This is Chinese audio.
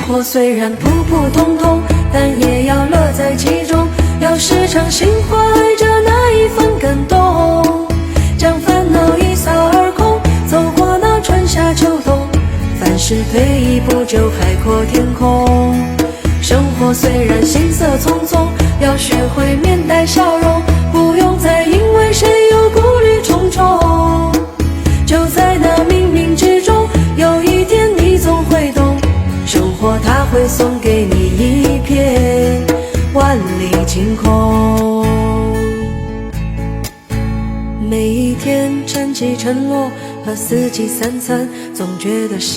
活虽然普普通通，但也要乐在其中，要时常心怀着那一份感动，将烦恼一扫而空，走过那春夏秋冬，凡事退一步就海阔天空。生活虽然行色匆匆，要学会面带笑容，不用再因为谁又顾虑重重。就在那冥冥之中，有一天你总会懂，生活它会送给你一片万里晴空。每一天晨起晨落和四季三餐，总觉得